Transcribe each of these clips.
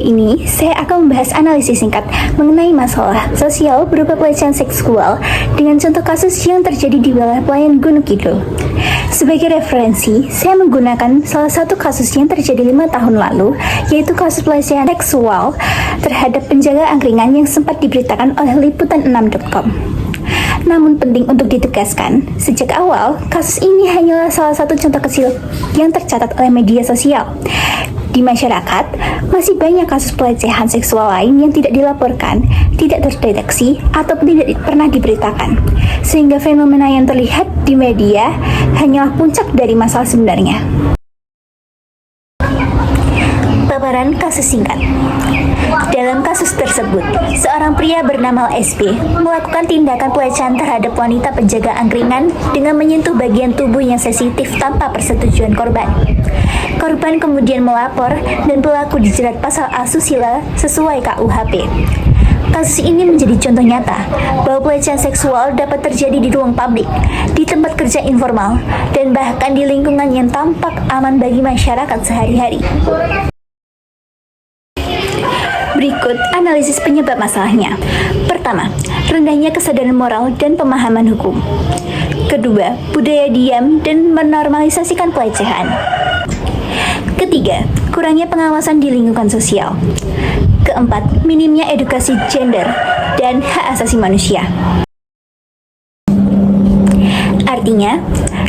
ini, saya akan membahas analisis singkat mengenai masalah sosial berupa pelecehan seksual dengan contoh kasus yang terjadi di wilayah Pelayan Gunung Kidul. Sebagai referensi, saya menggunakan salah satu kasus yang terjadi 5 tahun lalu, yaitu kasus pelecehan seksual terhadap penjaga angkringan yang sempat diberitakan oleh liputan6.com. Namun penting untuk ditegaskan, sejak awal, kasus ini hanyalah salah satu contoh kecil yang tercatat oleh media sosial. Di masyarakat, masih banyak kasus pelecehan seksual lain yang tidak dilaporkan, tidak terdeteksi, ataupun tidak pernah diberitakan. Sehingga fenomena yang terlihat di media hanyalah puncak dari masalah sebenarnya. Paparan kasus singkat. Dalam kasus tersebut, seorang pria bernama SP melakukan tindakan pelecehan terhadap wanita penjaga angkringan dengan menyentuh bagian tubuh yang sensitif tanpa persetujuan korban. Korban kemudian melapor dan pelaku dijerat pasal asusila sesuai KUHP. Kasus ini menjadi contoh nyata bahwa pelecehan seksual dapat terjadi di ruang publik, di tempat kerja informal, dan bahkan di lingkungan yang tampak aman bagi masyarakat sehari-hari. Berikut analisis penyebab masalahnya. Pertama, rendahnya kesadaran moral dan pemahaman hukum. Kedua, budaya diam dan menormalisasikan pelecehan. Ketiga, kurangnya pengawasan di lingkungan sosial. Keempat, minimnya edukasi gender dan hak asasi manusia. Artinya,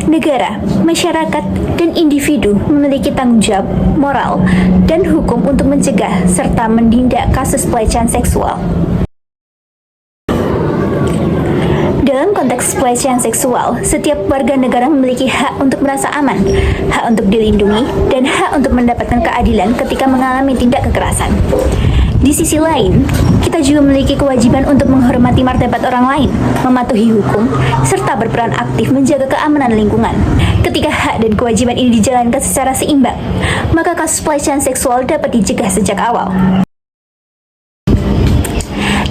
negara, masyarakat, dan individu memiliki tanggung jawab moral dan hukum untuk mencegah serta menindak kasus pelecehan seksual. Dalam konteks pelecehan seksual, setiap warga negara memiliki hak untuk merasa aman, hak untuk dilindungi, dan hak untuk mendapatkan keadilan ketika mengalami tindak kekerasan. Di sisi lain, kita juga memiliki kewajiban untuk menghormati martabat orang lain, mematuhi hukum, serta berperan aktif menjaga keamanan lingkungan. Ketika hak dan kewajiban ini dijalankan secara seimbang, maka kasus pelecehan seksual dapat dicegah sejak awal.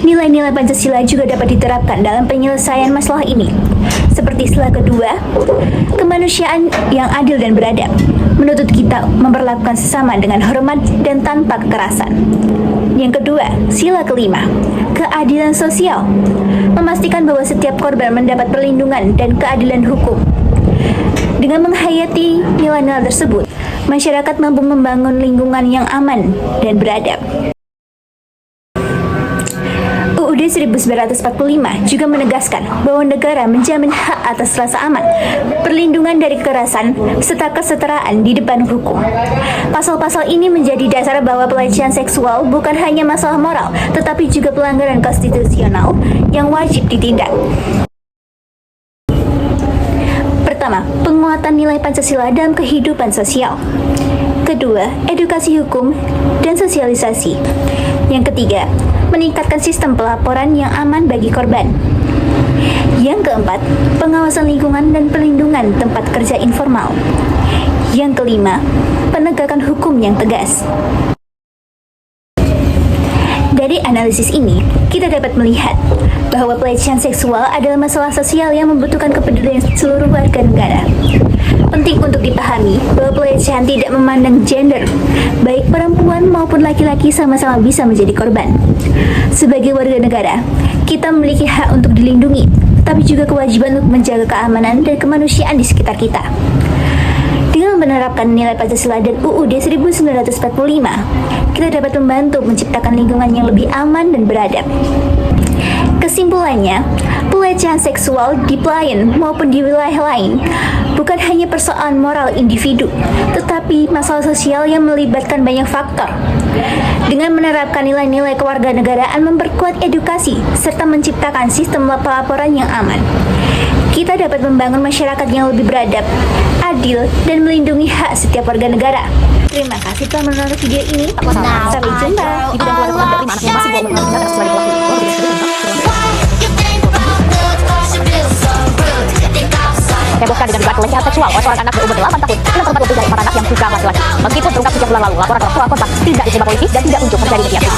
Nilai-nilai Pancasila juga dapat diterapkan dalam penyelesaian masalah ini. Seperti sila kedua, kemanusiaan yang adil dan beradab, menuntut kita memperlakukan sesama dengan hormat dan tanpa kekerasan. Yang kedua, sila kelima, keadilan sosial, memastikan bahwa setiap korban mendapat perlindungan dan keadilan hukum. Dengan menghayati nilai-nilai tersebut, masyarakat mampu membangun lingkungan yang aman dan beradab. UUD 1945 juga menegaskan bahwa negara menjamin hak atas rasa aman, perlindungan dari kekerasan, serta kesetaraan di depan hukum. Pasal-pasal ini menjadi dasar bahwa pelecehan seksual bukan hanya masalah moral, tetapi juga pelanggaran konstitusional yang wajib ditindak. Pertama, penguatan nilai Pancasila dalam kehidupan sosial. Kedua, edukasi hukum dan sosialisasi. Yang ketiga, meningkatkan sistem pelaporan yang aman bagi korban. Yang keempat, pengawasan lingkungan dan perlindungan tempat kerja informal. Yang kelima, penegakan hukum yang tegas. Dari analisis ini, kita dapat melihat bahwa pelecehan seksual adalah masalah sosial yang membutuhkan kepedulian seluruh warga negara. Penting untuk dipahami bahwa pelecehan tidak memandang gender, baik perempuan maupun laki-laki sama-sama bisa menjadi korban. Sebagai warga negara, kita memiliki hak untuk dilindungi, tapi juga kewajiban untuk menjaga keamanan dan kemanusiaan di sekitar kita. Dengan menerapkan nilai Pancasila dan UUD 1945, kita dapat membantu menciptakan lingkungan yang lebih aman dan beradab. Kesimpulannya, pelecehan seksual di Pelayan maupun di wilayah lain bukan hanya persoalan moral individu, tetapi masalah sosial yang melibatkan banyak faktor. Dengan menerapkan nilai-nilai kewarganegaraan, memperkuat edukasi, serta menciptakan sistem pelaporan yang aman, kita dapat membangun masyarakat yang lebih beradab, adil, dan melindungi hak setiap warga negara. Terima kasih telah menonton video ini. Sampai jumpa. Ibu dan keluarga korban terima anaknya masih belum mengalami kasus sebagai hebohkan dengan dugaan pelecehan seksual oleh seorang anak berumur 8 tahun dengan tempat lebih dari 4 anak yang juga laki-laki. Meskipun terungkap sejak bulan lalu, laporan orang tua korban tidak diterima polisi dan tidak kunjung terjadi mediasi.